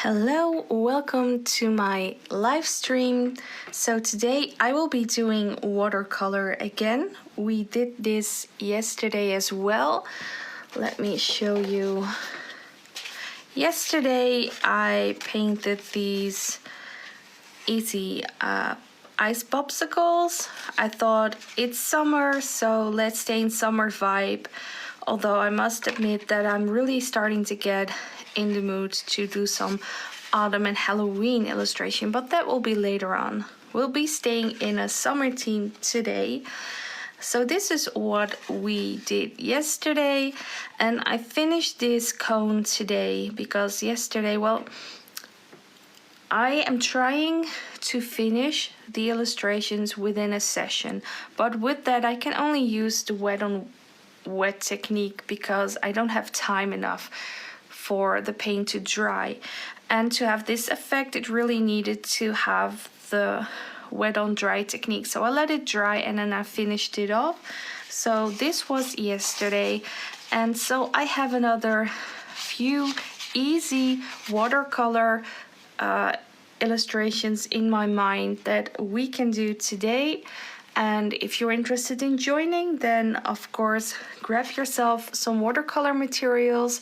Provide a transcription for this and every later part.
Hello, welcome to my live stream. So today I will be doing watercolor again. We did this yesterday as well. Let me show you. Yesterday I painted these easy ice popsicles. I thought it's summer, so let's stay in summer vibe. Although I must admit that I'm really starting to get in the mood to do some autumn and Halloween illustration, but that will be later on. We'll be staying in a summer theme today. So this is what we did yesterday, and I finished this cone today because yesterday, well, I am trying to finish the illustrations within a session, but with that I can only use the wet on wet technique because I don't have time enough for the paint to dry. And to have this effect, it really needed to have the wet on dry technique. So I let it dry and then I finished it off. So this was yesterday. And so I have another few easy watercolor illustrations in my mind that we can do today. And if you're interested in joining, then of course grab yourself some watercolor materials.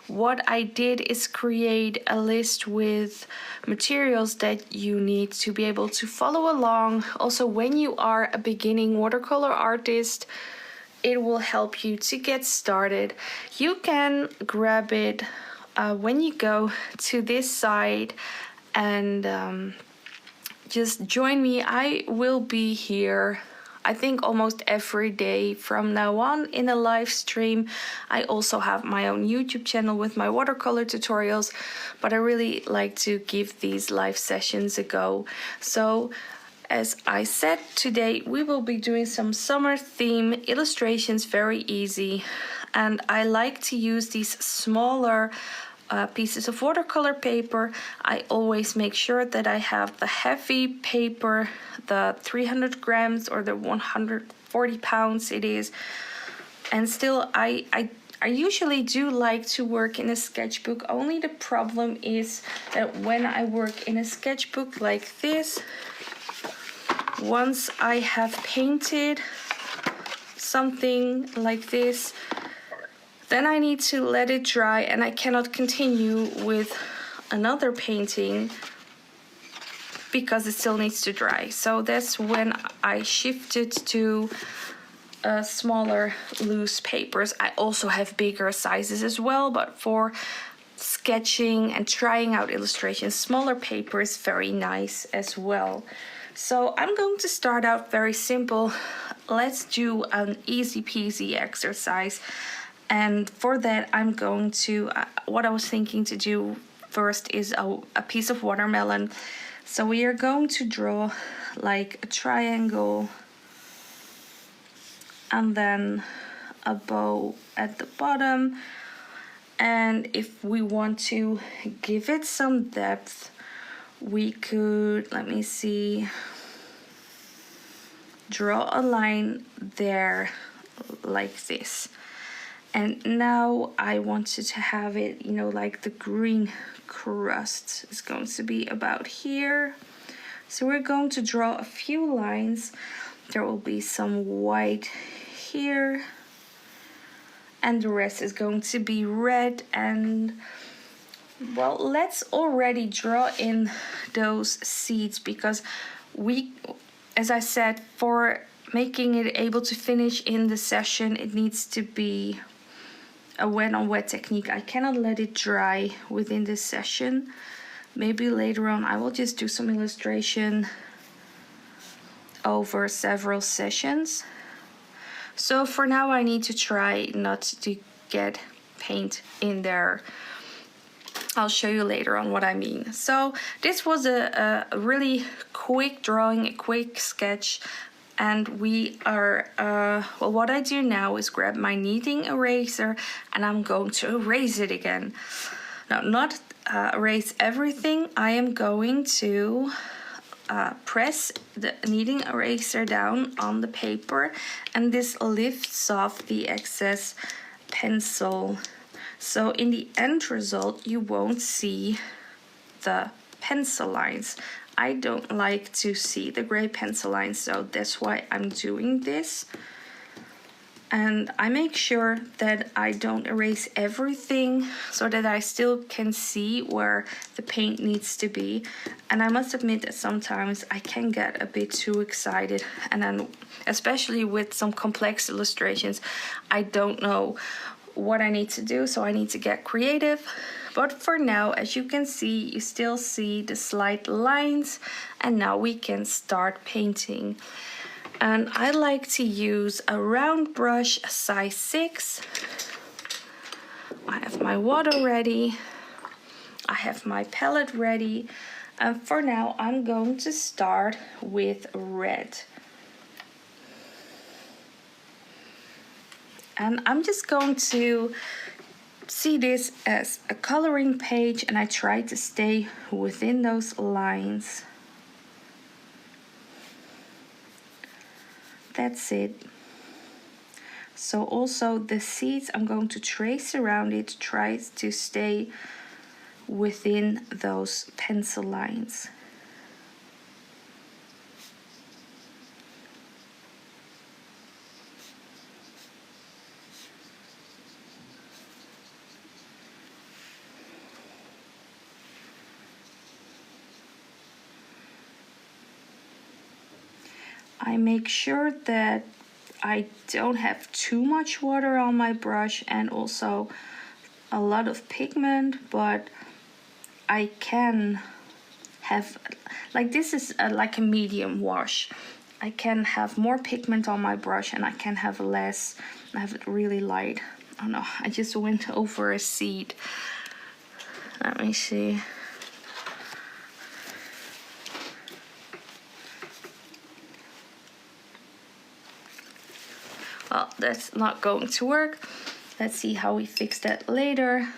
What I did is create a list with materials that you need to be able to follow along. Also, when you are a beginning watercolor artist, it will help you to get started. You can grab it when you go to this site and just join me. I will be here, I think, almost every day from now on in a live stream. I also have my own YouTube channel with my watercolor tutorials, but I really like to give these live sessions a go. So as I said, today we will be doing some summer theme illustrations, very easy. And I like to use these smaller pieces of watercolor paper. I always make sure that I have the heavy paper, the 300 grams or the 140 pounds it is. And still, I usually do like to work in a sketchbook. Only the problem is that when I work in a sketchbook like this, once I have painted something like this, then I need to let it dry and I cannot continue with another painting because it still needs to dry. So that's when I shifted to smaller loose papers. I also have bigger sizes as well, but for sketching and trying out illustrations, smaller paper is very nice as well. So I'm going to start out very simple. Let's do an easy peasy exercise. And for that, I'm going to, what I was thinking to do first is a piece of watermelon. So we are going to draw like a triangle and then a bow at the bottom. And if we want to give it some depth, we could, let me see, draw a line there like this. And now I wanted to have it, you know, like the green crust is going to be about here. So we're going to draw a few lines. There will be some white here. And the rest is going to be red. And, well, let's already draw in those seeds because we, as I said, for making it able to finish in the session, it needs to be a wet on wet technique. I cannot let it dry within this session. Maybe later on I will just do some illustration over several sessions. So for now I need to try not to get paint in there. I'll show you later on what I mean. So this was a really quick drawing, a quick sketch. And we are, well, what I do now is grab my kneading eraser and I'm going to erase it again. Now, not erase everything. I am going to press the kneading eraser down on the paper and this lifts off the excess pencil. So in the end result, you won't see the pencil lines. I don't like to see the gray pencil lines, so that's why I'm doing this. And I make sure that I don't erase everything so that I still can see where the paint needs to be. And I must admit that sometimes I can get a bit too excited, and then especially with some complex illustrations, I don't know what I need to do, so I need to get creative. But for now, as you can see, you still see the slight lines, and now we can start painting. And I like to use a round brush, size 6. I have my water ready. I have my palette ready. And for now, I'm going to start with red. And I'm just going to see this as a coloring page, and I try to stay within those lines. That's it. So also the seeds I'm going to trace around it, try to stay within those pencil lines. I make sure that I don't have too much water on my brush and also a lot of pigment, but I can have, like this is like a medium wash. I can have more pigment on my brush and I can have less. I have it really light. Oh no, I just went over a seed. Let me see. Well, that's not going to work. Let's see how we fix that later.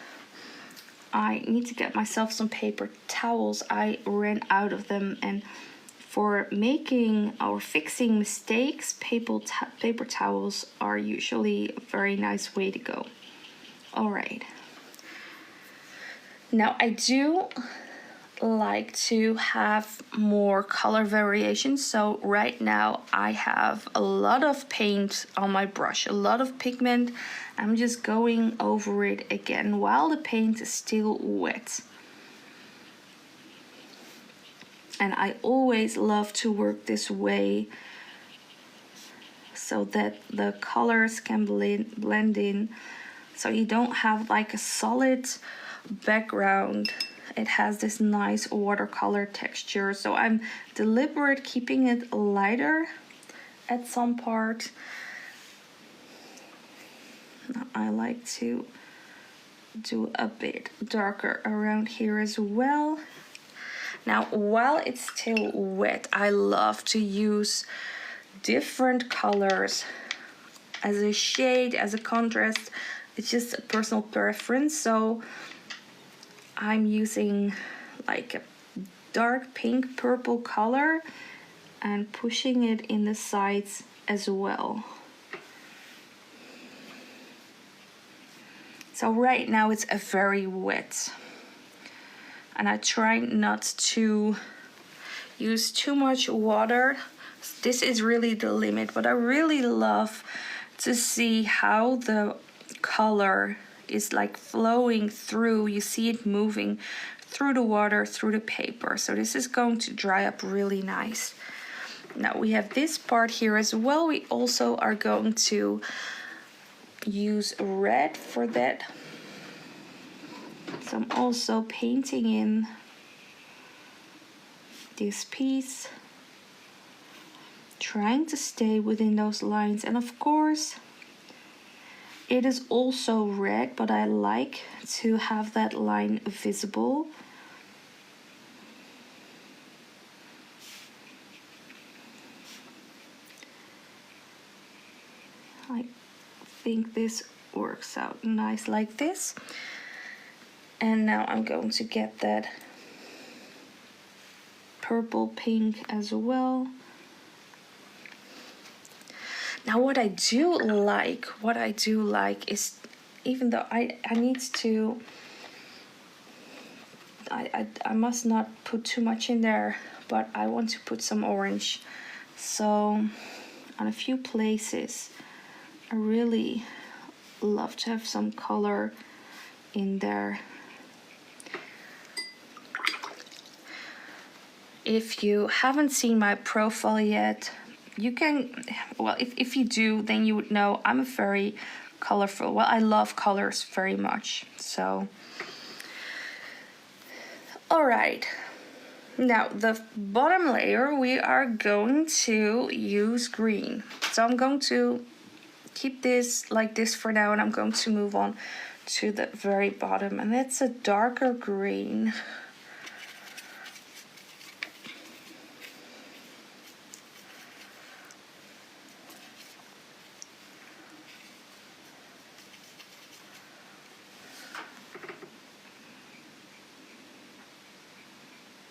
I need to get myself some paper towels. I ran out of them, and for making or fixing mistakes, paper towels are usually a very nice way to go. All right. Now I do like to have more color variations, so right now I have a lot of paint on my brush, a lot of pigment. I'm just going over it again while the paint is still wet. And I always love to work this way so that the colors can blend in, so you don't have like a solid background. It has this nice watercolor texture, so I'm deliberate keeping it lighter at some part. I like to do a bit darker around here as well. Now, while it's still wet, I love to use different colors as a shade, as a contrast. It's just a personal preference, so I'm using like a dark pink purple color and pushing it in the sides as well. So right now it's a very wet, and I try not to use too much water. This is really the limit, but I really love to see how the color is like flowing through. You see it moving through the water, through the paper. So this is going to dry up really nice. Now we have this part here as well. We also are going to use red for that. So I'm also painting in this piece, trying to stay within those lines. And of course it is also red, but I like to have that line visible. I think this works out nice like this. And now I'm going to get that purple pink as well. Now what I do like is, even though I need to, I must not put too much in there, but I want to put some orange. So on a few places, I really love to have some color in there. If you haven't seen my profile yet, you can, well, if you do, then you would know I'm a very colorful, well, I love colors very much. So, all right. Now, the bottom layer, we are going to use green. So I'm going to keep this like this for now, and I'm going to move on to the very bottom, and it's a darker green.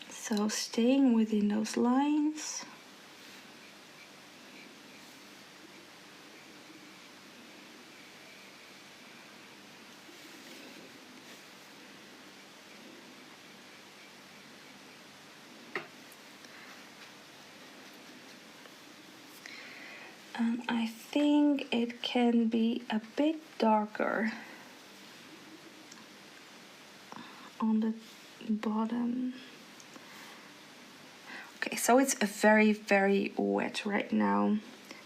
So staying within those lines. And I think it can be a bit darker on the bottom. Okay, so it's very, very wet right now.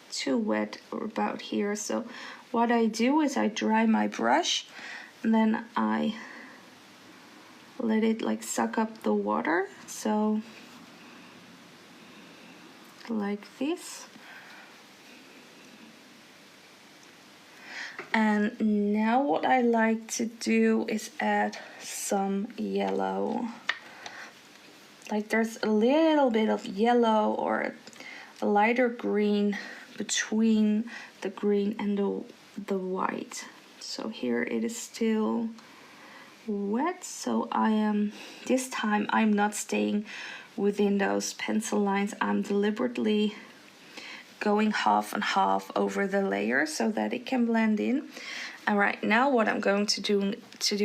Too wet about here. So what I do is I dry my brush and then I let it like suck up the water. So like this. And now what I like to do is add some yellow. Like there's a little bit of yellow or a lighter green between the green and the white. So here it is still wet, so I am, this time I'm not staying within those pencil lines. I'm deliberately going half and half over the layer so that it can blend in. And right now what I'm going to do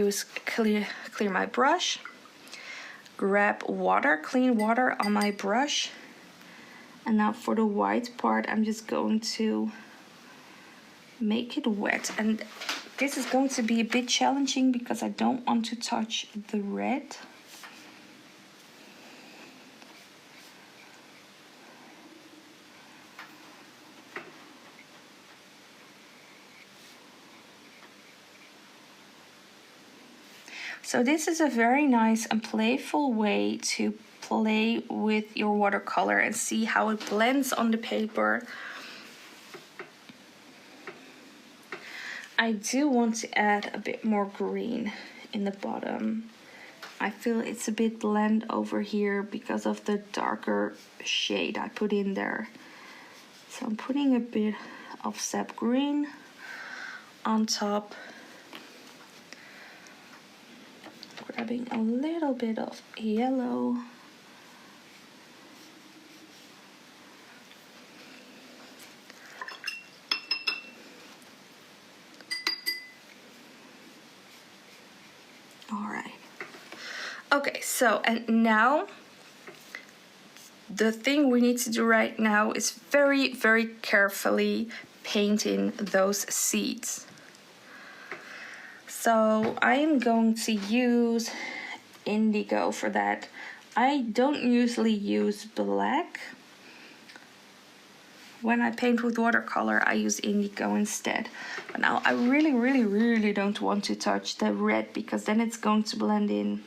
is clear my brush, grab water, clean water on my brush, and now for the white part I'm just going to make it wet. And this is going to be a bit challenging because I don't want to touch the red. So this is a very nice and playful way to play with your watercolor and see how it blends on the paper. I do want to add a bit more green in the bottom. I feel it's a bit blend over here because of the darker shade I put in there. So I'm putting a bit of sap green on top. Grabbing a little bit of yellow. All right. Okay, so and now the thing we need to do right now is very, very carefully paint in those seeds. So I am going to use indigo for that. I don't usually use black. When I paint with watercolor, I use indigo instead. But now I really, really, really don't want to touch the red because then it's going to blend in.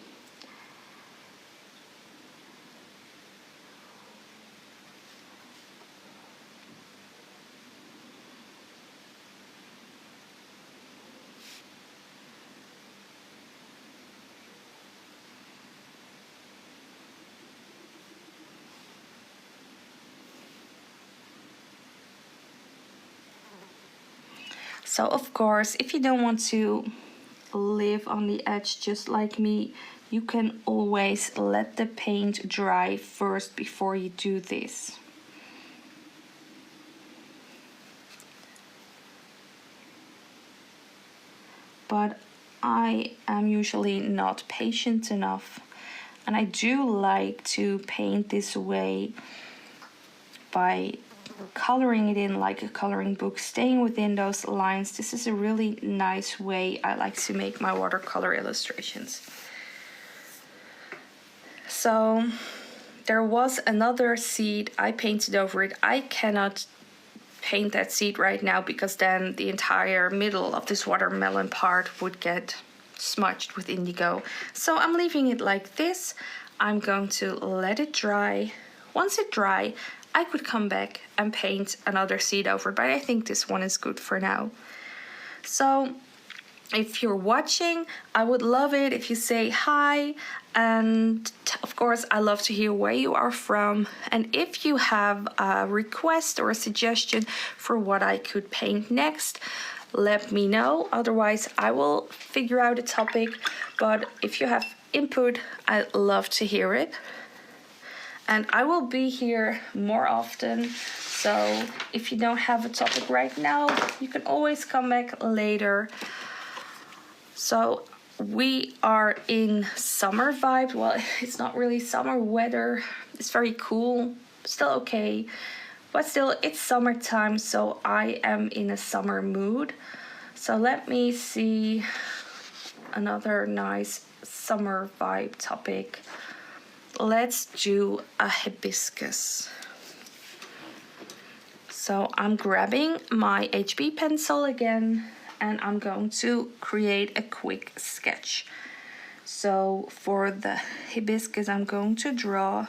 So of course, if you don't want to live on the edge just like me, you can always let the paint dry first before you do this. But I am usually not patient enough And I do like to paint this way by coloring it in like a coloring book, staying within those lines. This is a really nice way I like to make my watercolor illustrations. So there was another seed, I painted over it. I cannot paint that seed right now because then the entire middle of this watermelon part would get smudged with indigo. So I'm leaving it like this. I'm going to let it dry. Once it dry, I could come back and paint another seed over, but I think this one is good for now. So if you're watching, I would love it if you say hi, and of course I love to hear where you are from, and if you have a request or a suggestion for what I could paint next, let me know. Otherwise I will figure out a topic, but if you have input, I'd love to hear it. And I will be here more often, so if you don't have a topic right now, you can always come back later. So we are in summer vibe. Well, it's not really summer weather. It's very cool, still okay. But still, it's summertime, so I am in a summer mood. So let me see another nice summer vibe topic. Let's do a hibiscus. So I'm grabbing my HB pencil again, and I'm going to create a quick sketch. So for the hibiscus, I'm going to draw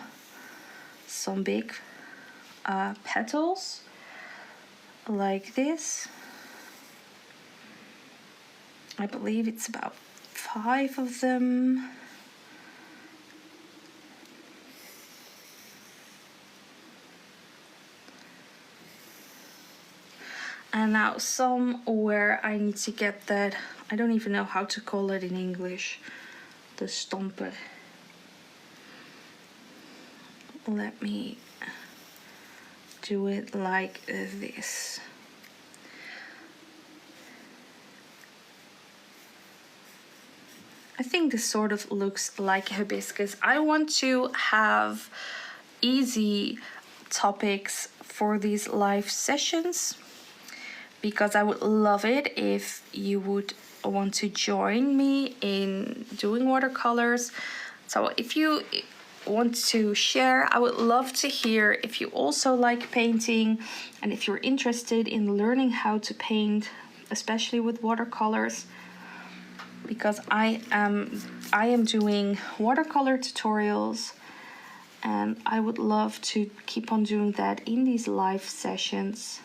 some big petals like this. I believe it's about 5 of them. And now somewhere I need to get that, I don't even know how to call it in English, the stomper. Let me do it like this. I think this sort of looks like a hibiscus. I want to have easy topics for these live sessions, because I would love it if you would want to join me in doing watercolors. So if you want to share, I would love to hear if you also like painting and if you're interested in learning how to paint, especially with watercolors, because I am doing watercolor tutorials, and I would love to keep on doing that in these live sessions.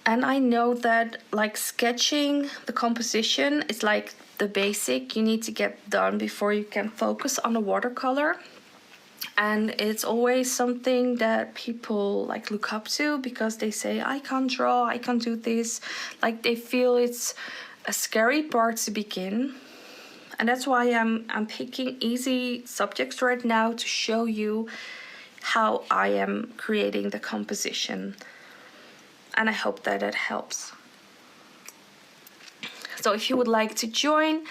And I know that like sketching the composition is like the basic you need to get done before you can focus on the watercolor. And it's always something that people like look up to, because they say, I can't draw, I can't do this. Like they feel it's a scary part to begin. And that's why I'm picking easy subjects right now to show you how I am creating the composition. And I hope that it helps. So if you would like to join,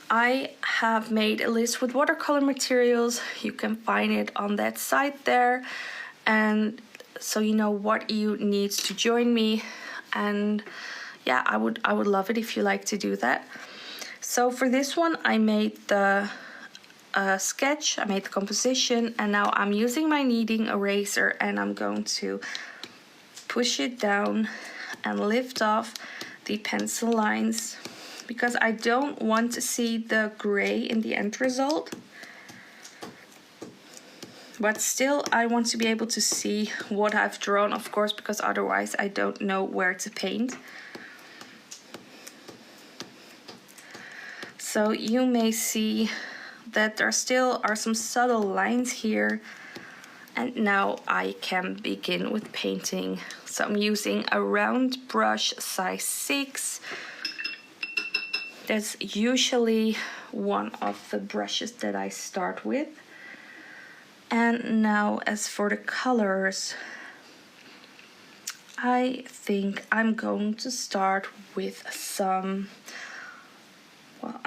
I have made a list with watercolor materials. You can find it on that site there. And so you know what you need to join me. And yeah, I would love it if you like to do that. So for this one, I made the sketch, I made the composition, and now I'm using my kneading eraser and I'm going to push it down and lift off the pencil lines, because I don't want to see the gray in the end result. But still, I want to be able to see what I've drawn, of course, because otherwise I don't know where to paint. So you may see that there still are some subtle lines here. And now I can begin with painting. So I'm using a round brush size 6. That's usually one of the brushes that I start with. And now as for the colors, I think I'm going to start with some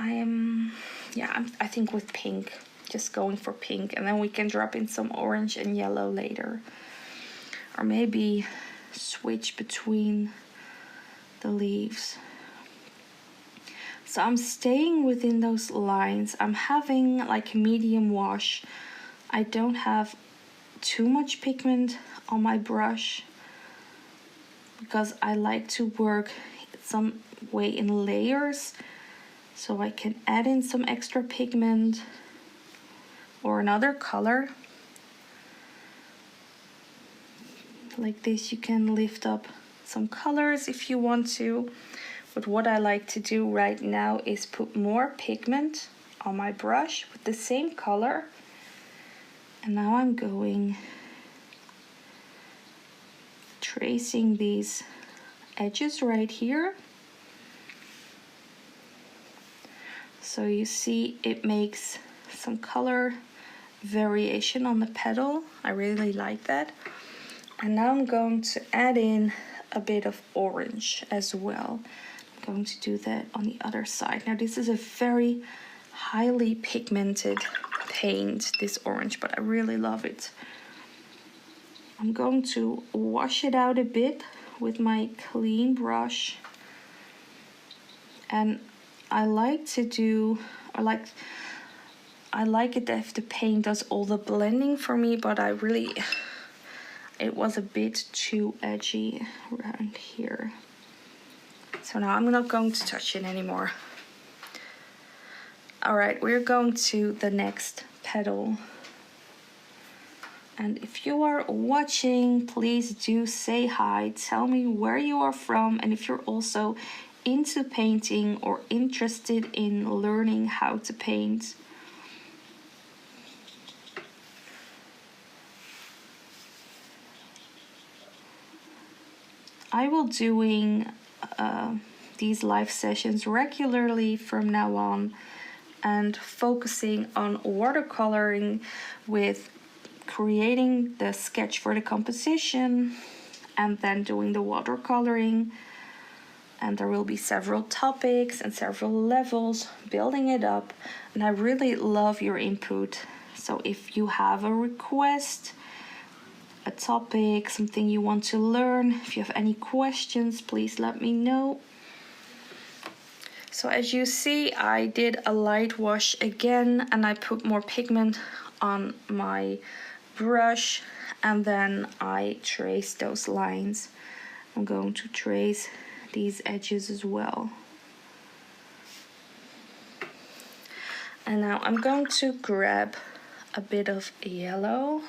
I think with pink, just going for pink, and then we can drop in some orange and yellow later, or maybe switch between the leaves. So I'm staying within those lines. I'm having like a medium wash. I don't have too much pigment on my brush because I like to work some way in layers, so I can add in some extra pigment or another color. Like this, you can lift up some colors if you want to. But what I like to do right now is put more pigment on my brush with the same color. And now I'm going tracing these edges right here. So you see it makes some color variation on the petal. I really like that. And now I'm going to add in a bit of orange as well. I'm going to do that on the other side. Now this is a very highly pigmented paint, this orange, but I really love it. I'm going to wash it out a bit with my clean brush. And I like to do, I like it if the paint does all the blending for me, but it was a bit too edgy around here. So now I'm not going to touch it anymore. All right, we're going to the next petal. And if you are watching, please do say hi. Tell me where you are from, and if you're also into painting or interested in learning how to paint. I will doing these live sessions regularly from now on, and focusing on watercoloring with creating the sketch for the composition and then doing the watercoloring. And there will be several topics and several levels building it up, and I really love your input. So if you have a request, a topic, something you want to learn, if you have any questions, please let me know. So as you see, I did a light wash again, and I put more pigment on my brush, and then I trace those lines. I'm going to trace these edges as well. And now I'm going to grab a bit of yellow,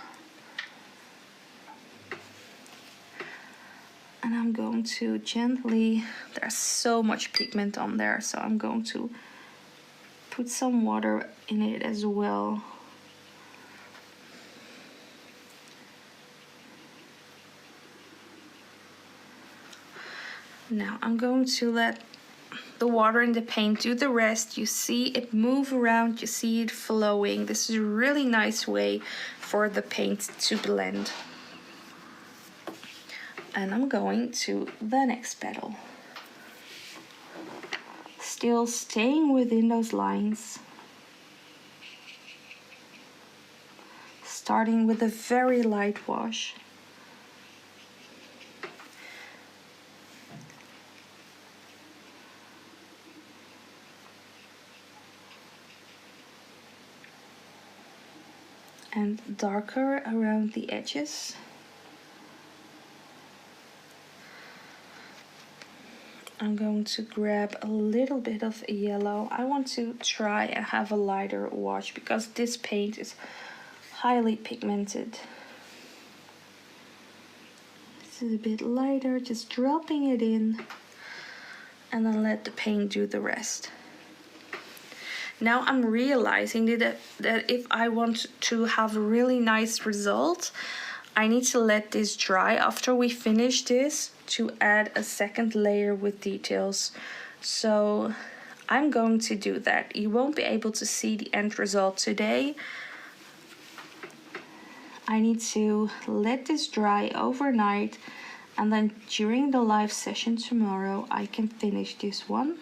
and I'm going to gently, there's so much pigment on there, so I'm going to put some water in it as well. Now I'm going to let the water and the paint do the rest. You see it move around, you see it flowing. This is a really nice way for the paint to blend. And I'm going to the next petal. Still staying within those lines. Starting with a very light wash. And darker around the edges. I'm going to grab a little bit of yellow. I want to try and have a lighter wash because this paint is highly pigmented. This is a bit lighter, just dropping it in, and then let the paint do the rest. Now I'm realizing that if I want to have a really nice result, I need to let this dry after we finish this to add a second layer with details. So I'm going to do that. You won't be able to see the end result today. I need to let this dry overnight, and then during the live session tomorrow I can finish this one.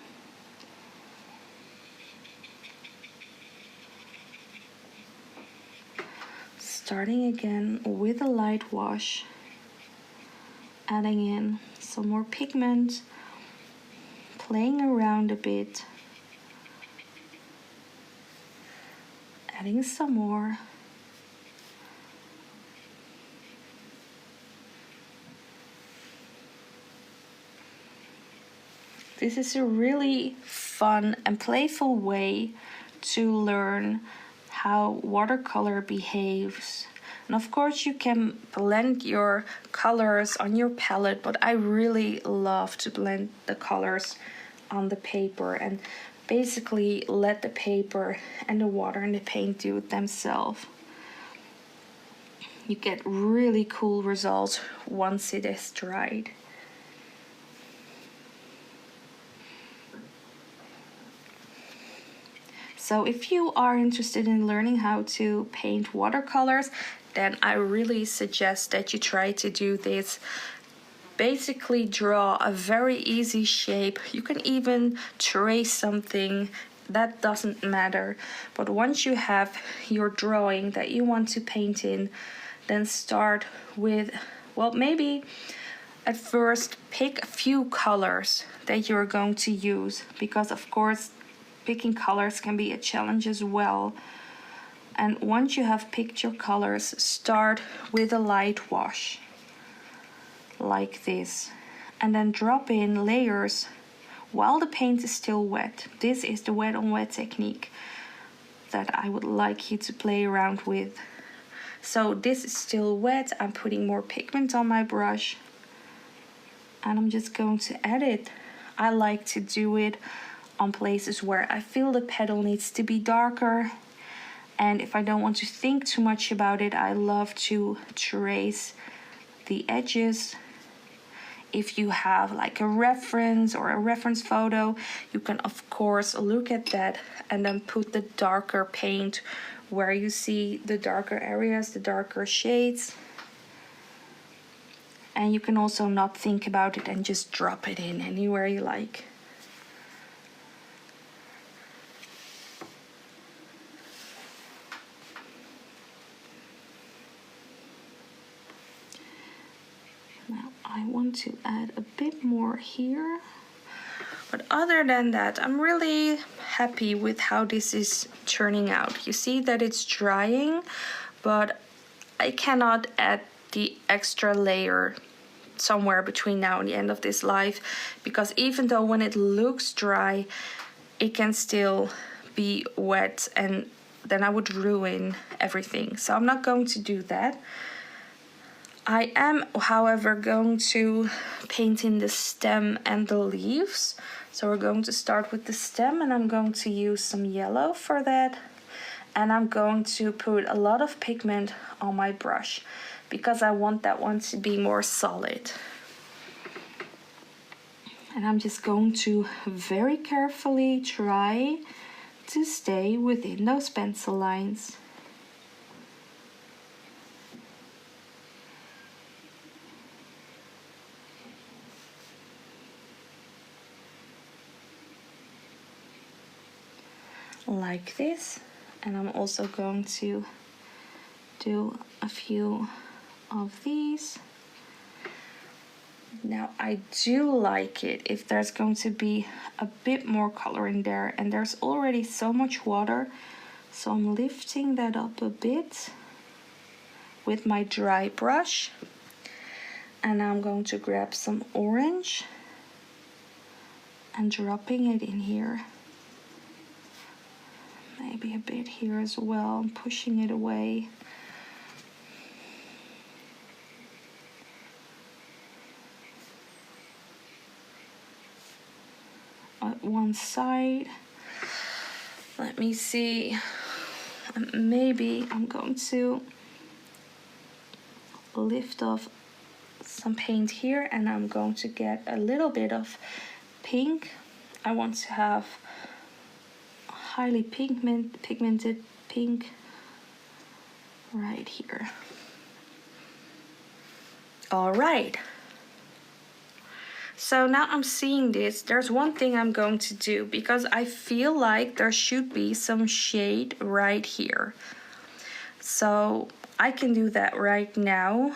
starting again with a light wash, adding in some more pigment, playing around a bit, adding some more. This is a really fun and playful way to learn how watercolor behaves. And of course you can blend your colors on your palette, but I really love to blend the colors on the paper and basically let the paper and the water and the paint do it themselves. You get really cool results once it is dried. So if you are interested in learning how to paint watercolors, then I really suggest that you try to do this. Basically draw a very easy shape. You can even trace something, that doesn't matter. But once you have your drawing that you want to paint in, then start with, well, maybe at first pick a few colors that you're going to use, because of course picking colors can be a challenge as well. And once you have picked your colors, start with a light wash like this, and then drop in layers while the paint is still wet. This is the wet on wet technique that I would like you to play around with. So this is still wet, I'm putting more pigment on my brush and I'm just going to add it. I like to do it on places where I feel the petal needs to be darker, and if I don't want to think too much about it, I love to trace the edges. If you have like a reference or a reference photo, you can of course look at that and then put the darker paint where you see the darker areas, the darker shades. And you can also not think about it and just drop it in anywhere you like. Now I want to add a bit more here. But other than that, I'm really happy with how this is turning out. You see that it's drying, but I cannot add the extra layer somewhere between now and the end of this live, because even though when it looks dry, it can still be wet and then I would ruin everything. So I'm not going to do that. I am, however, going to paint in the stem and the leaves. So we're going to start with the stem, and I'm going to use some yellow for that. And I'm going to put a lot of pigment on my brush because I want that one to be more solid. And I'm just going to very carefully try to stay within those pencil lines. Like this. And I'm also going to do a few of these. Now I do like it if there's going to be a bit more color in there, and there's already so much water, so I'm lifting that up a bit with my dry brush. And now I'm going to grab some orange and dropping it in here. Maybe a bit here as well. I'm pushing it away. At one side. Let me see. Maybe I'm going to lift off some paint here, and I'm going to get a little bit of pink. I want to have highly pigmented pink right here. All right. So now I'm seeing this. There's one thing I'm going to do, because I feel like there should be some shade right here. So I can do that right now.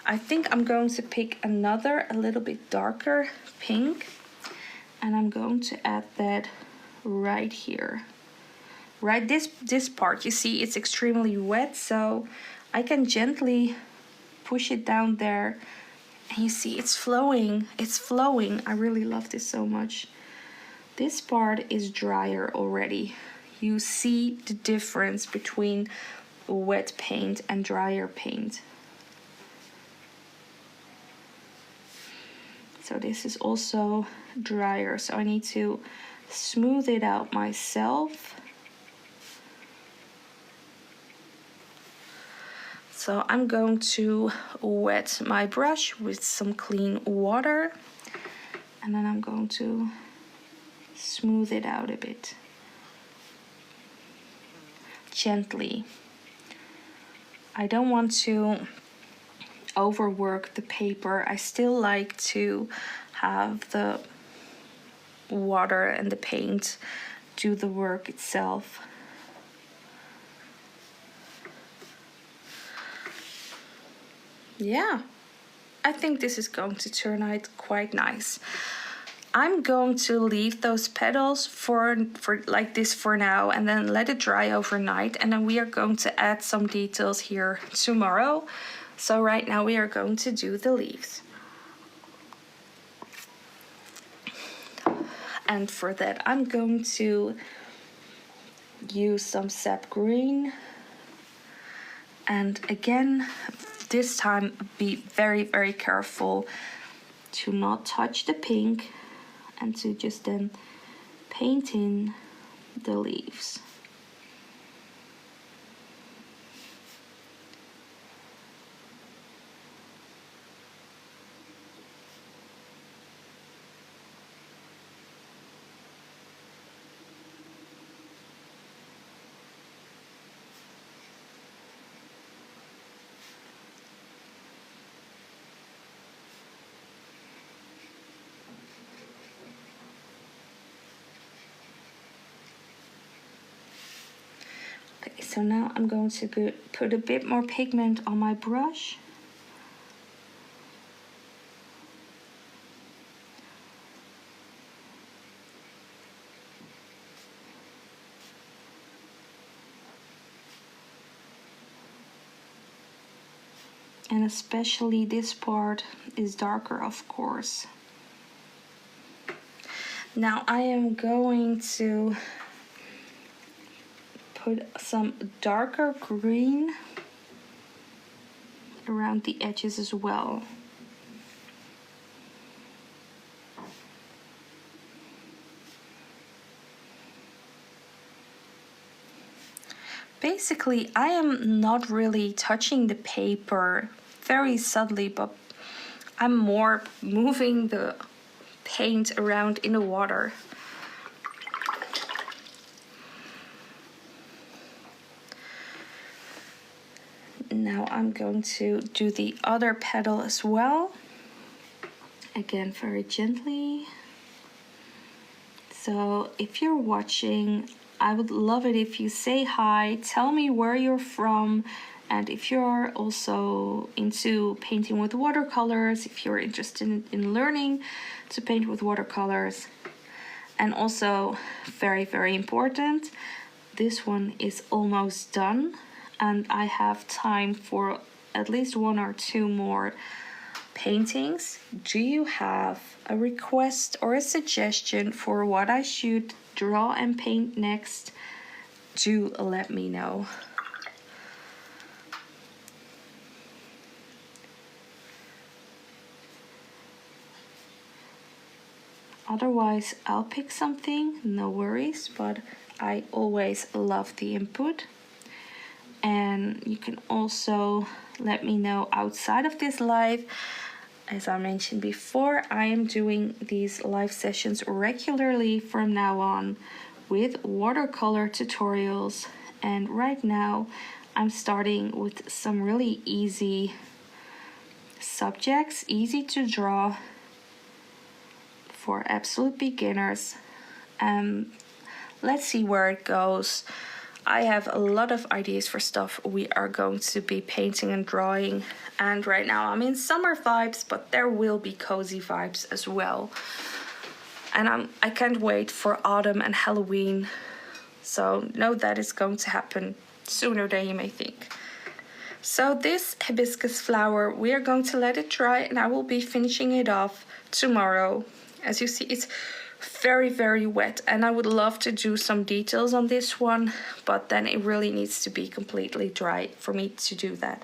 I think I'm going to pick another, a little bit darker pink, and I'm going to add that right here. Right, this part, you see it's extremely wet, so I can gently push it down there, and you see it's flowing. It's flowing. I really love this so much. This part is drier already. You see the difference between wet paint and drier paint. So this is also drier, so I need to smooth it out myself. So I'm going to wet my brush with some clean water, and then I'm going to smooth it out a bit. Gently. I don't want to overwork the paper. I still like to have the water and the paint do the work itself. Yeah, I think this is going to turn out quite nice. I'm going to leave those petals for like this for now, and then let it dry overnight, and then we are going to add some details here tomorrow. So right now we are going to do the leaves. And for that I'm going to use some sap green, and again this time be very, very careful to not touch the pink and to just then paint in the leaves. Okay, so now I'm going to put a bit more pigment on my brush. And especially this part is darker, of course. Now I am going to put some darker green around the edges as well. Basically, I am not really touching the paper, very subtly, but I'm more moving the paint around in the water. Now I'm going to do the other petal as well. Again, very gently. So if you're watching, I would love it if you say hi, tell me where you're from, and if you're also into painting with watercolors, if you're interested in learning to paint with watercolors. And also, very, very important, this one is almost done, and I have time for at least 1 or 2 more paintings. Do you have a request or a suggestion for what I should draw and paint next? Do let me know. Otherwise, I'll pick something, no worries, but I always love the input. And you can also let me know outside of this live. As I mentioned before, I am doing these live sessions regularly from now on with watercolor tutorials. And right now I'm starting with some really easy subjects, easy to draw for absolute beginners. Let's see where it goes. I have a lot of ideas for stuff we are going to be painting and drawing. And right now I'm in summer vibes, but there will be cozy vibes as well. And I can't wait for autumn and Halloween. So know that is going to happen sooner than you may think. So this hibiscus flower, we are going to let it dry, and I will be finishing it off tomorrow. As you see, it's very, very wet, and I would love to do some details on this one, but then it really needs to be completely dry for me to do that.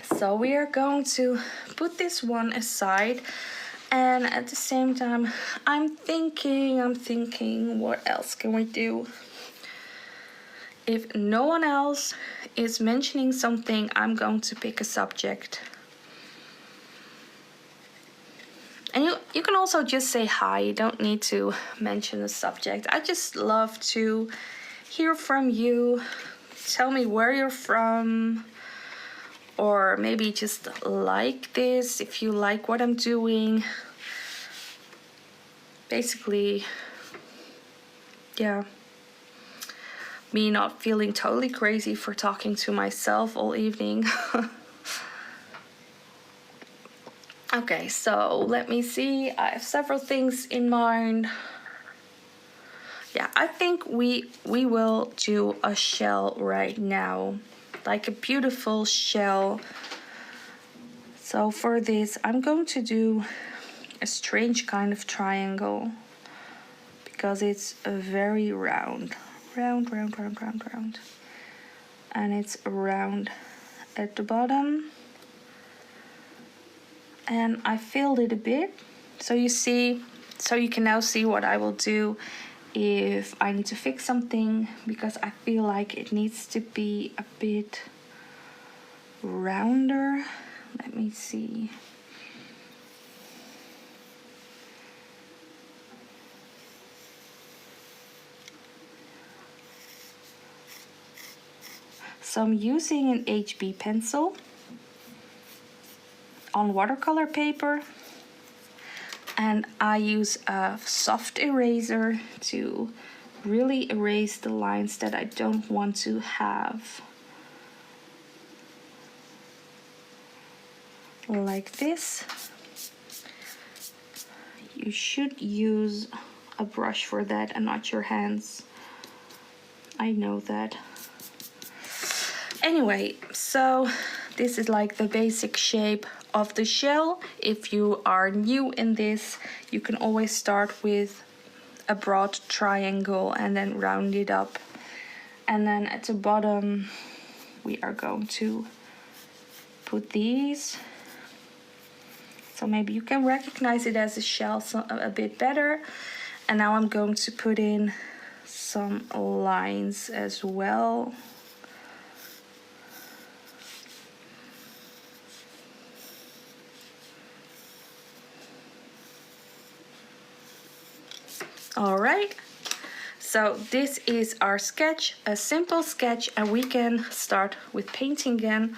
So we are going to put this one aside, and at the same time I'm thinking what else can we do? If no one else is mentioning something, I'm going to pick a subject. And you can also just say hi. You don't need to mention a subject. I just love to hear from you. Tell me where you're from. Or maybe just like this, if you like what I'm doing. Basically, yeah. Me not feeling totally crazy for talking to myself all evening. Okay, so let me see. I have several things in mind. Yeah, I think we will do a shell right now, like a beautiful shell. So for this, I'm going to do a strange kind of triangle because it's a very round. Round. And it's round at the bottom. And I filled it a bit. So you can now see what I will do if I need to fix something, because I feel like it needs to be a bit rounder. Let me see. So I'm using an HB pencil on watercolor paper, and I use a soft eraser to really erase the lines that I don't want to have. Like this. You should use a brush for that and not your hands. I know that. Anyway, so this is like the basic shape of the shell. If you are new in this, you can always start with a broad triangle and then round it up. And then at the bottom, we are going to put these. So maybe you can recognize it as a shell a bit better. And now I'm going to put in some lines as well. All right, so this is our sketch, a simple sketch, and we can start with painting again.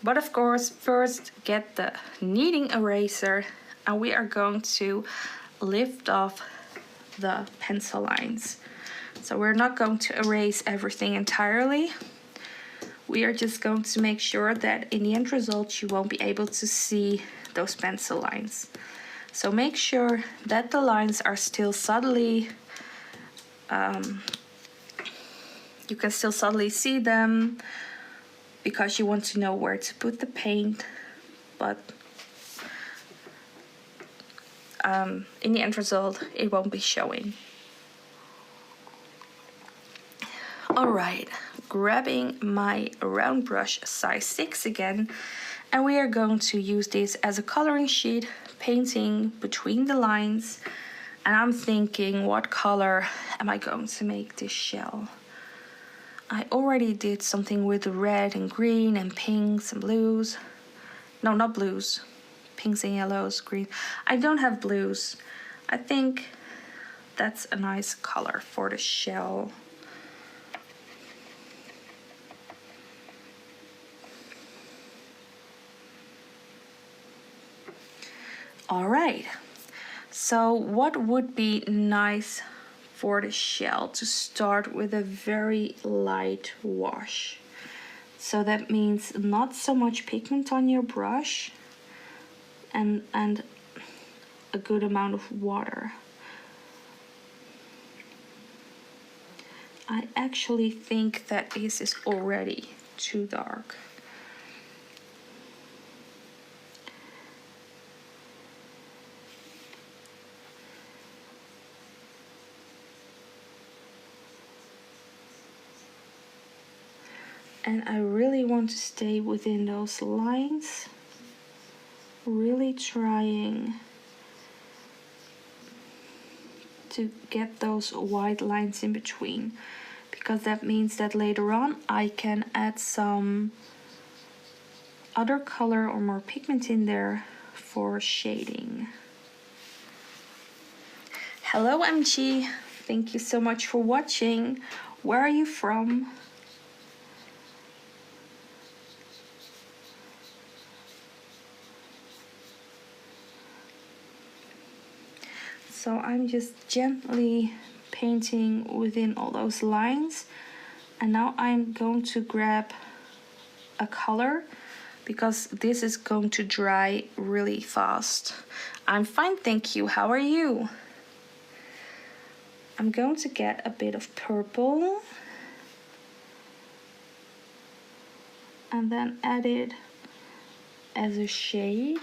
But of course, first get the kneading eraser, and we are going to lift off the pencil lines. So we're not going to erase everything entirely. We are just going to make sure that in the end result you won't be able to see those pencil lines. So make sure that the lines are still subtly, you can still subtly see them, because you want to know where to put the paint, but in the end result it won't be showing. Alright, grabbing my round brush size 6 again, and we are going to use this as a coloring sheet, painting between the lines. And I'm thinking, what color am I going to make this shell? I already did something with red and green and pinks and blues. No, not blues. Pinks and yellows, green. I don't have blues. I think that's a nice color for the shell. All right, so what would be nice for the shell to start with a very light wash. So that means not so much pigment on your brush and a good amount of water. I actually think that this is already too dark. And I really want to stay within those lines, really trying to get those white lines in between, because that means that later on I can add some other color or more pigment in there for shading. Hello MG, thank you so much for watching. Where are you from? So I'm just gently painting within all those lines, and now I'm going to grab a color because this is going to dry really fast. I'm fine, thank you. How are you? I'm going to get a bit of purple and then add it as a shade.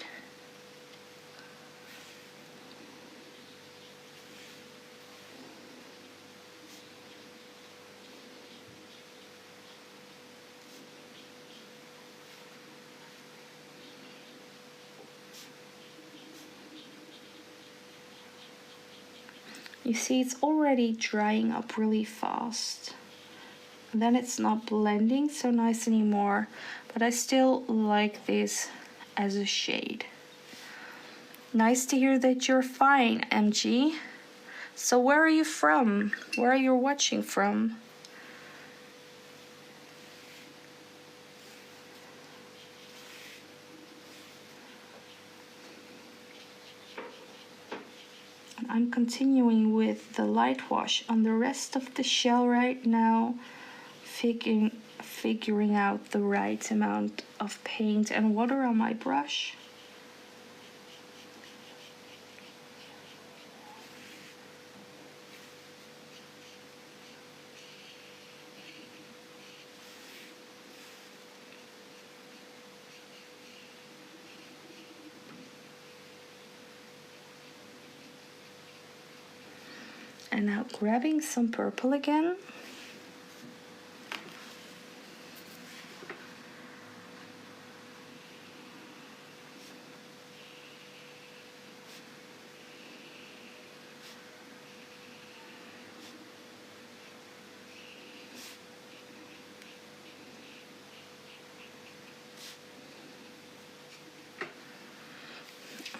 You see, it's already drying up really fast. And then it's not blending so nice anymore, but I still like this as a shade. Nice to hear that you're fine, MG. So where are you from? Where are you watching from? I'm continuing with the light wash on the rest of the shell right now, figuring out the right amount of paint and water on my brush. And now grabbing some purple again.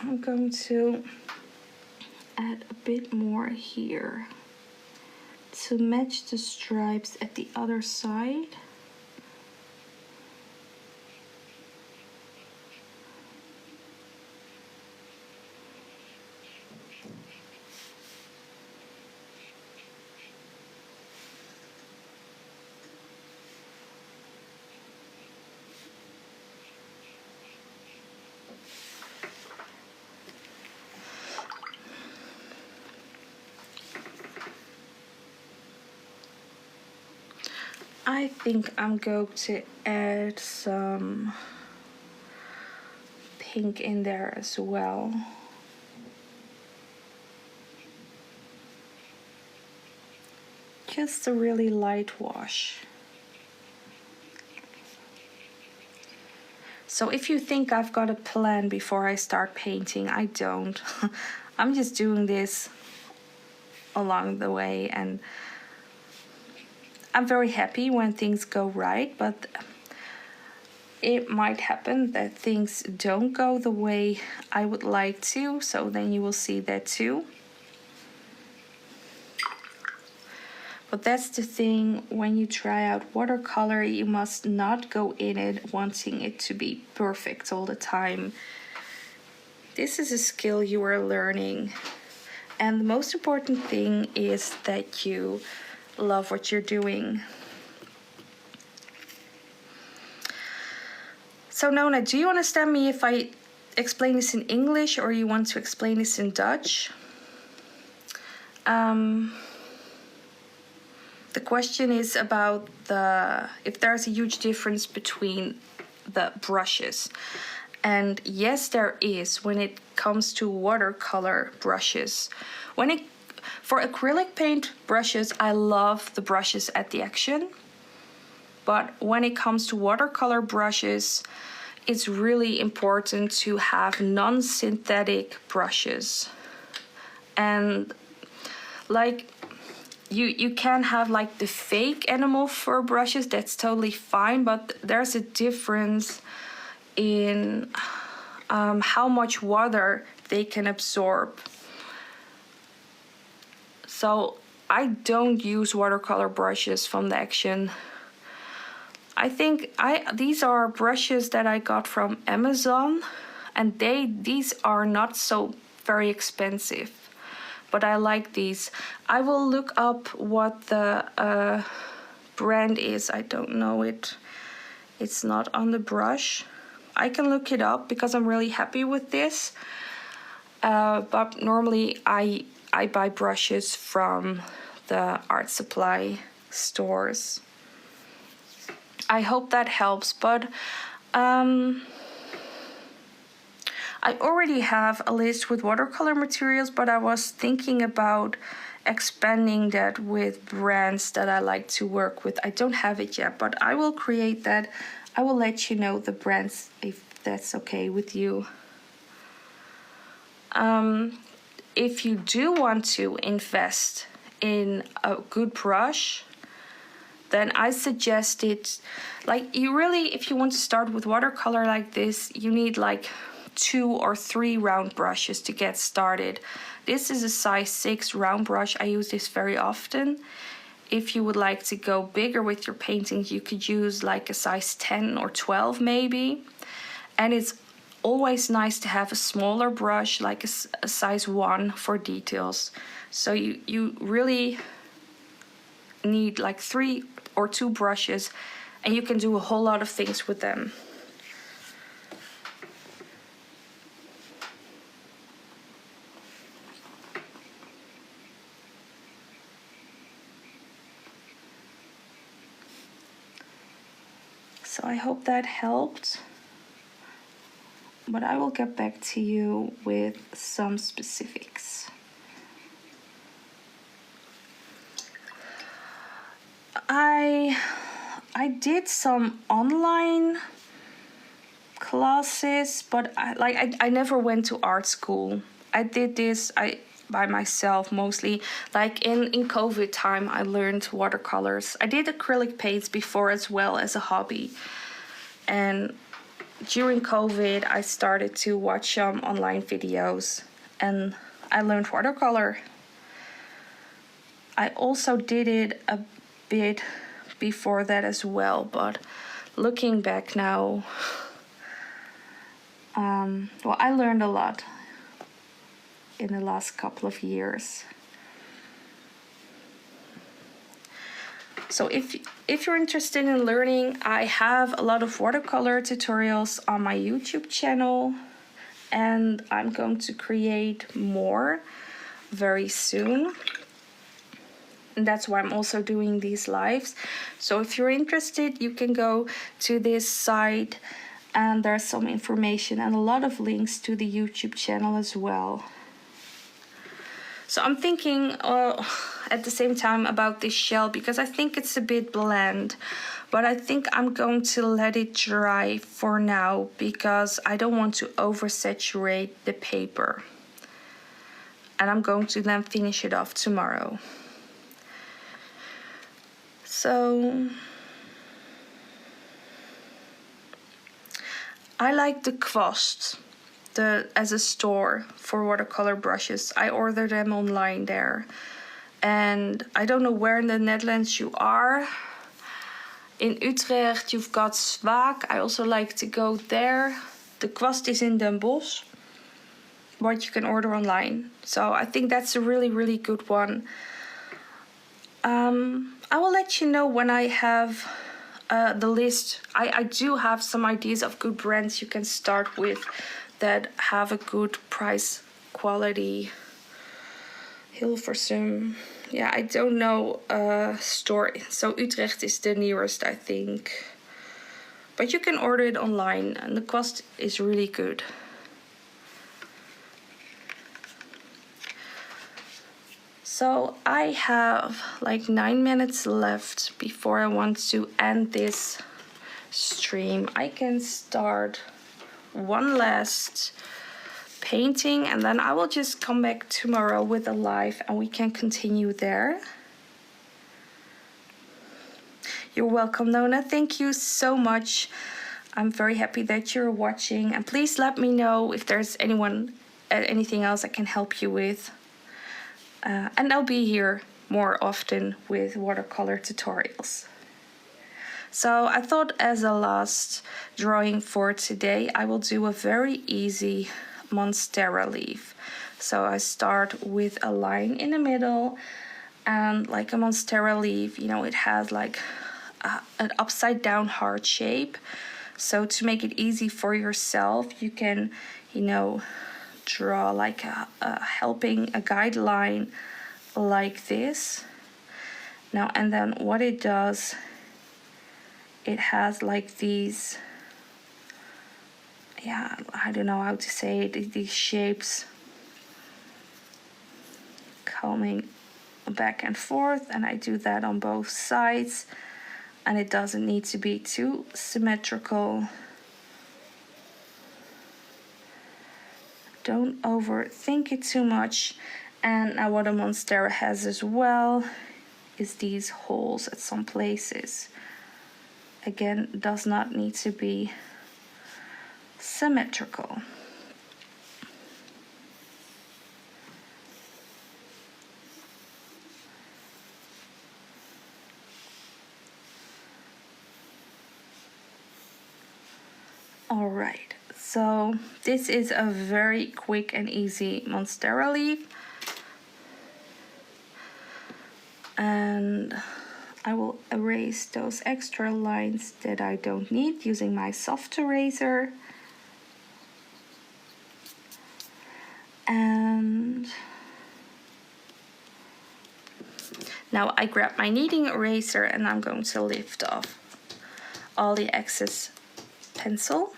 I'm going to add a bit more here to match the stripes at the other side. I think I'm going to add some pink in there as well. Just a really light wash. So if you think I've got a plan before I start painting, I don't. I'm just doing this along the way, and I'm very happy when things go right, but it might happen that things don't go the way I would like to, so then you will see that too. But that's the thing, when you try out watercolor, you must not go in it wanting it to be perfect all the time. This is a skill you are learning. And the most important thing is that you love what you're doing. So Nona, do you understand me if I explain this in English or you want to explain this in Dutch? The question is about if there's a huge difference between the brushes. And yes, there is when it comes to watercolor brushes. For acrylic paint brushes, I love the brushes at the action. But when it comes to watercolor brushes, it's really important to have non-synthetic brushes. And like you can have like the fake animal fur brushes, that's totally fine, but there's a difference in how much water they can absorb. So I don't use watercolor brushes from the action. I think these are brushes that I got from Amazon, and these are not so very expensive, but I like these. I will look up what the brand is. I don't know it. It's not on the brush. I can look it up because I'm really happy with this. But normally I buy brushes from the art supply stores. I hope that helps, but I already have a list with watercolor materials, but I was thinking about expanding that with brands that I like to work with. I don't have it yet, but I will create that. I will let you know the brands if that's okay with you. If you do want to invest in a good brush, then I suggest it, like if you want to start with watercolor like this, you need like 2 or 3 round brushes to get started. This is a size 6 round brush. I use this very often. If you would like to go bigger with your paintings, you could use like a size 10 or 12 maybe. And it's always nice to have a smaller brush, like a size 1 for details. So you really need like 3 or 2 brushes, and you can do a whole lot of things with them. So I hope that helped, but I will get back to you with some specifics. I did some online classes, but I never went to art school. I did this by myself mostly. Like in COVID time, I learned watercolors. I did acrylic paints before as well as a hobby. And during COVID, I started to watch some online videos and I learned watercolor. I also did it a bit before that as well, but looking back now, well, I learned a lot in the last couple of years. So if you're interested in learning, I have a lot of watercolor tutorials on my YouTube channel, and I'm going to create more very soon. And that's why I'm also doing these lives. So if you're interested, you can go to this site and there's some information and a lot of links to the YouTube channel as well. So I'm thinking at the same time about this shell because I think it's a bit bland, but I think I'm going to let it dry for now because I don't want to oversaturate the paper. And I'm going to then finish it off tomorrow. So I like the Kwast as a store for watercolor brushes. I order them online there. And I don't know where in the Netherlands you are. In Utrecht you've got Zwaak. I also like to go there. The Kwast is in Den Bosch. what you can order online. So I think that's a really, really good one. I will let you know when I have the list. I do have some ideas of good brands you can start with that have a good price quality. Hilversum. Yeah, I don't know store. So Utrecht is the nearest, I think. But you can order it online and the cost is really good. So I have like 9 minutes left before I want to end this stream. I can start one last painting and then I will just come back tomorrow with a live and we can continue there. You're welcome, Nona. Thank you so much. I'm very happy that you're watching, and please let me know if there's anything else I can help you with. And I'll be here more often with watercolor tutorials. So I thought as a last drawing for today, I will do a very easy monstera leaf. So I start with a line in the middle, and like a monstera leaf, you know, it has like an upside down heart shape. So to make it easy for yourself, you can, you know, draw like a guideline like this. Now and then what it does, it has like these, yeah, I don't know how to say it, these shapes coming back and forth, and I do that on both sides, and it doesn't need to be too symmetrical. Don't overthink it too much. And now what a monstera has as well is these holes at some places. Again, does not need to be symmetrical. All right, so this is a very quick and easy monstera leaf. And I will erase those extra lines that I don't need using my soft eraser. And now I grab my kneading eraser and I'm going to lift off all the excess pencil.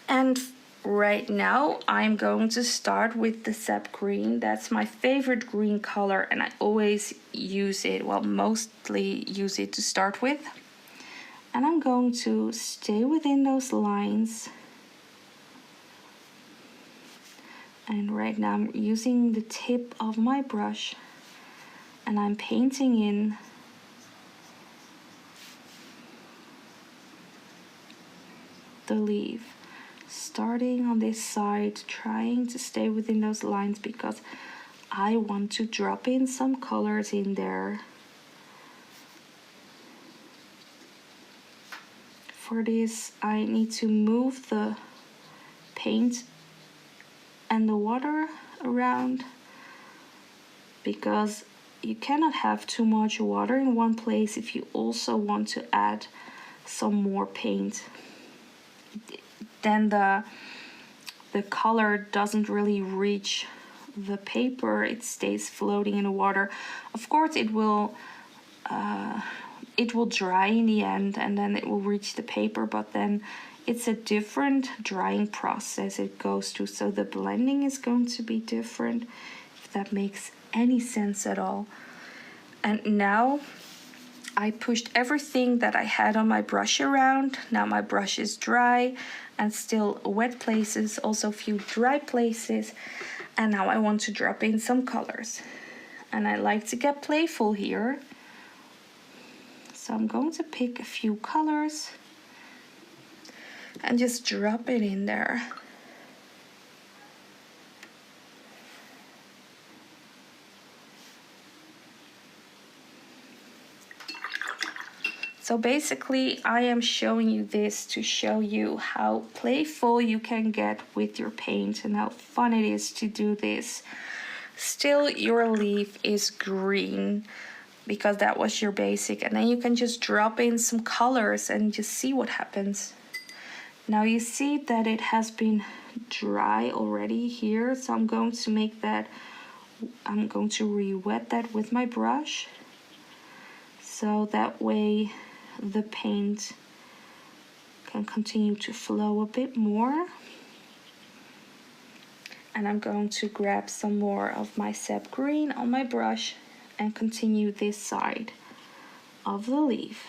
And right now I'm going to start with the sap green. That's my favorite green color and I always use it, well, mostly use it to start with. And I'm going to stay within those lines. And right now I'm using the tip of my brush and I'm painting in the leaf. Starting on this side, trying to stay within those lines because I want to drop in some colors in there. For this, I need to move the paint and the water around because you cannot have too much water in one place if you also want to add some more paint. Then the color doesn't really reach the paper, it stays floating in the water. Of course it will dry in the end and then it will reach the paper, but then it's a different drying process it goes through, so the blending is going to be different, if that makes any sense at all. And now I pushed everything that I had on my brush around. Now my brush is dry and still wet places, also a few dry places. And now I want to drop in some colors. And I like to get playful here. So I'm going to pick a few colors and just drop it in there. So basically I am showing you this to show you how playful you can get with your paint and how fun it is to do this. Still, your leaf is green because that was your basic, and then you can just drop in some colors and just see what happens. Now you see that it has been dry already here, so I'm going to re-wet that with my brush, so that way the paint can continue to flow a bit more. And I'm going to grab some more of my sap green on my brush and continue this side of the leaf.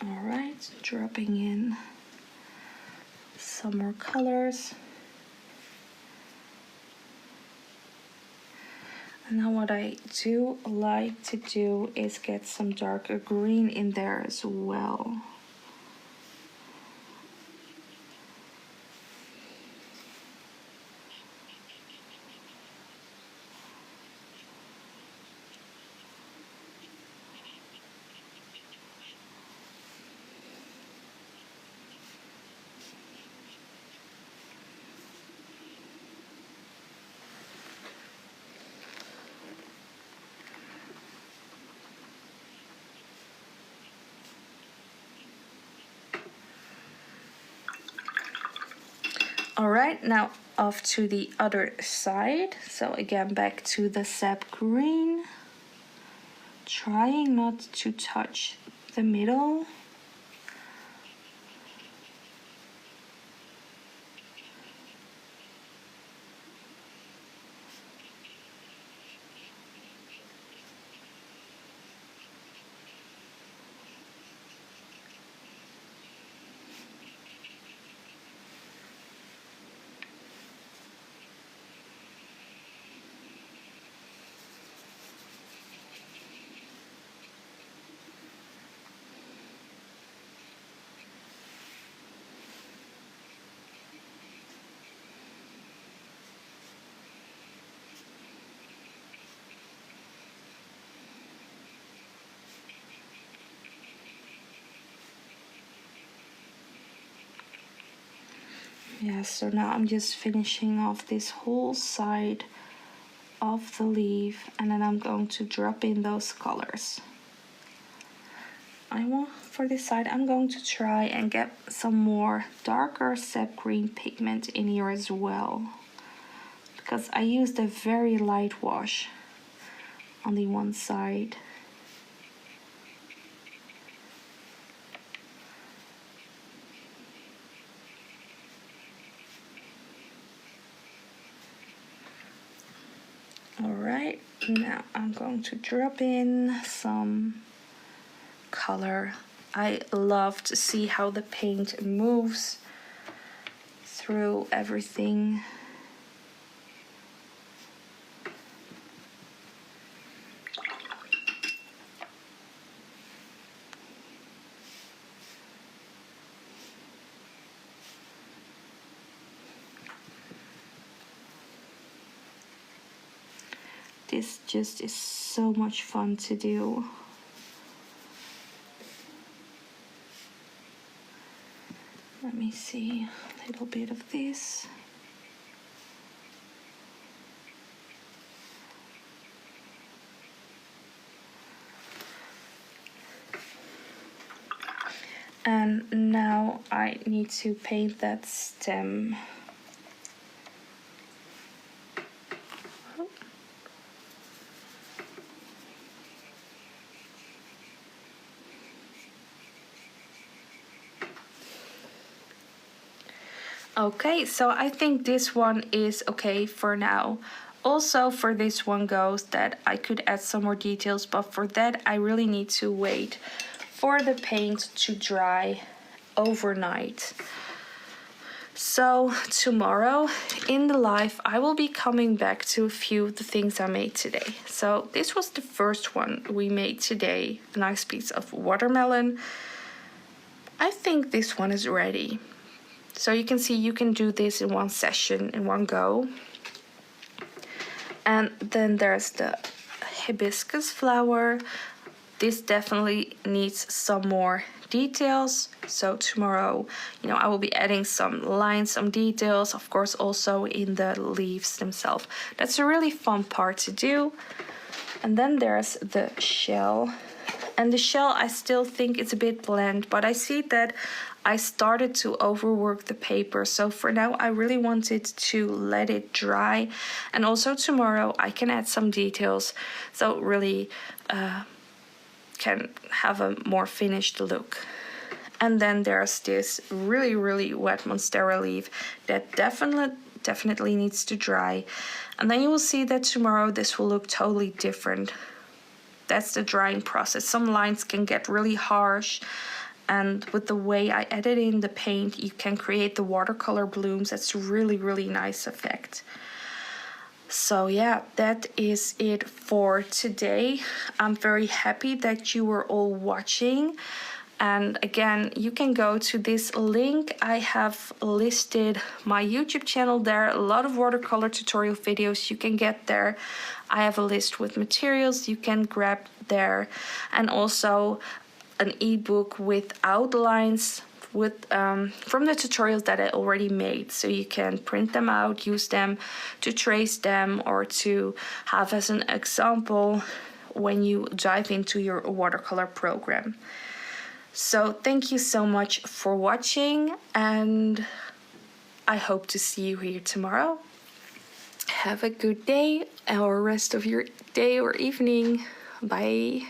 Alright, dropping in some more colors. And now what I do like to do is get some darker green in there as well. Alright, now off to the other side. So again, back to the sap green. Trying not to touch the middle. Yeah, so now I'm just finishing off this whole side of the leaf, and then I'm going to drop in those colors. For this side, I'm going to try and get some more darker sap green pigment in here as well, because I used a very light wash on the one side. Alright, now I'm going to drop in some color. I love to see how the paint moves through everything. This just is so much fun to do. Let me see a little bit of this. And now I need to paint that stem. Okay, so I think this one is okay for now. Also for this one goes that I could add some more details, but for that I really need to wait for the paint to dry overnight. So tomorrow in the live, I will be coming back to a few of the things I made today. So this was the first one we made today, a nice piece of watermelon. I think this one is ready. So you can see you can do this in one session, in one go. And then there's the hibiscus flower. This definitely needs some more details. So tomorrow, I will be adding some lines, some details, of course, also in the leaves themselves. That's a really fun part to do. And then there's the shell. And the shell, I still think it's a bit bland, but I see that I started to overwork the paper. So for now, I really wanted to let it dry. And also tomorrow, I can add some details. So it really can have a more finished look. And then there's this really, really wet monstera leaf that definitely needs to dry. And then you will see that tomorrow this will look totally different. That's the drying process. Some lines can get really harsh, and with the way I added in the paint, you can create the watercolor blooms. That's a really, really nice effect. So yeah, that is it for today. I'm very happy that you were all watching. And again, you can go to this link. I have listed my YouTube channel there. A lot of watercolor tutorial videos you can get there. I have a list with materials you can grab there. And also an ebook with outlines from the tutorials that I already made. So you can print them out, use them to trace them, or to have as an example when you dive into your watercolor program. So thank you so much for watching, and I hope to see you here tomorrow. Have a good day or rest of your day or evening. Bye.